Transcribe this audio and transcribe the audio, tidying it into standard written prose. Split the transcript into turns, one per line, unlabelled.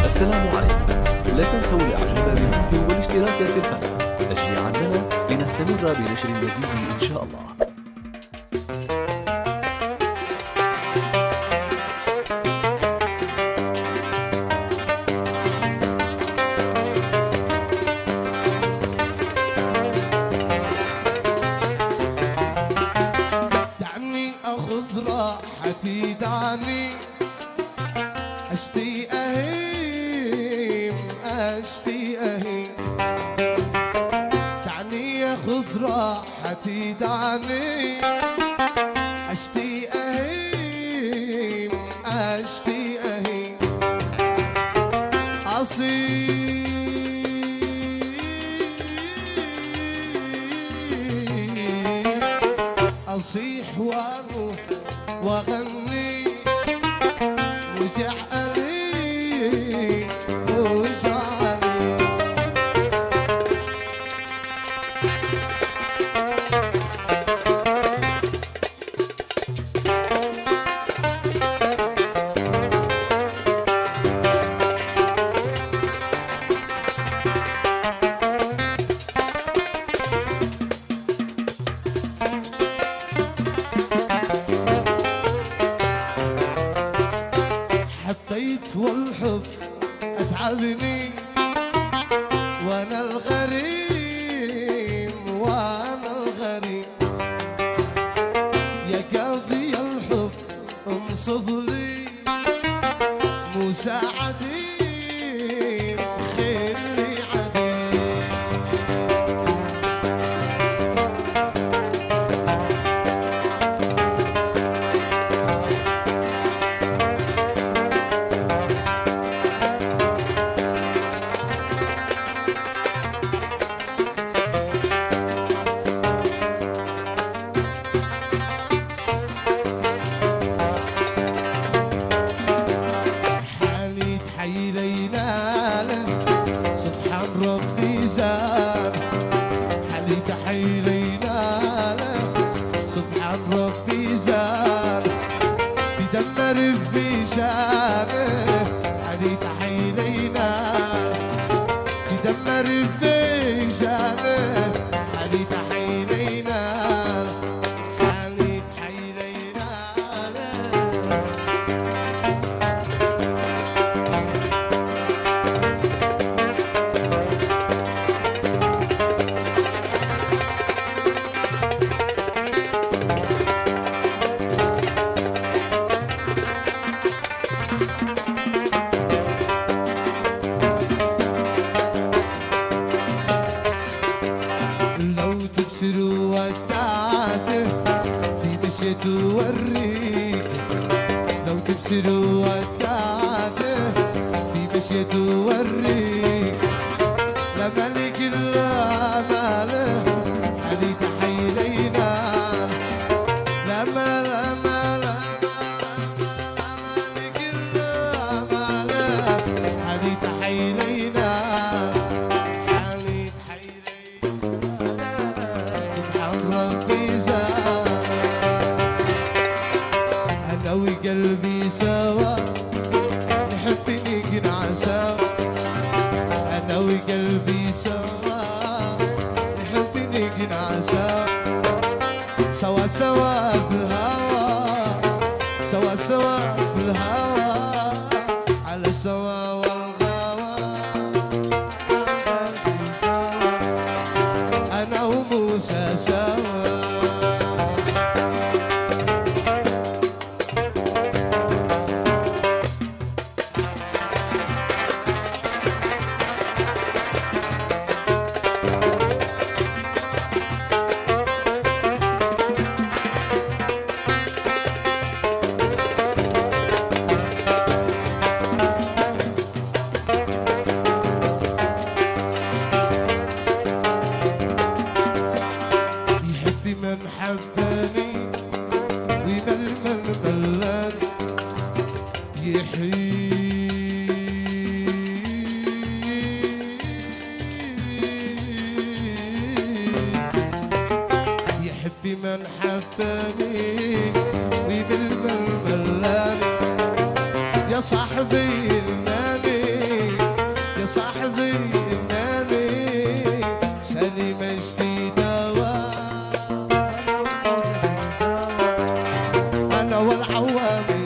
السلام عليكم. لا تنسوا الاعجاب بالفيديو والاشتراك في القناة تشجيعا لنا لنستمر بنشر المزيد ان شاء الله.
دعني اخذ راحتي، دعني اشتي اهيم اشتي اهيم، دعني اخذ راحتي، دعني اشتي اهيم اشتي اهيم، اصيح واروح واغني، وجعلي وجعلي حبيت والحب اتعبني، وانا الغريب وانا الغريب، يا قاضي الحب انصف لي، مساعدي خير لي عديد. حالي تحيلينا له سبحان ربي زاد، حالي تحيلينا له سبحان ربي زاد، تدمر في شانه، حالي تحيلينا تدمر في شانه، حالي تحيلينا حالي تحيلينا لو تبصروا ودعته في مشيت وريك، لو تبصروا ودعته في مشيت وريك، لا ملك الا ماله حالي تحيلينا، لا مال مال ملك الا ماله حالي تحيلينا، حالي تحيلينا سبحان ربي زاد، انا وقلبي سوا نحب نقنع سوا، انا وقلبي سوا نحب نقنع سوا، سوا سوا في الهوى، سوا سوا في الهوى، على سوا والغوى، انا وموسى سوا. صاحبي انني سالي مش في دواء انا والعوامل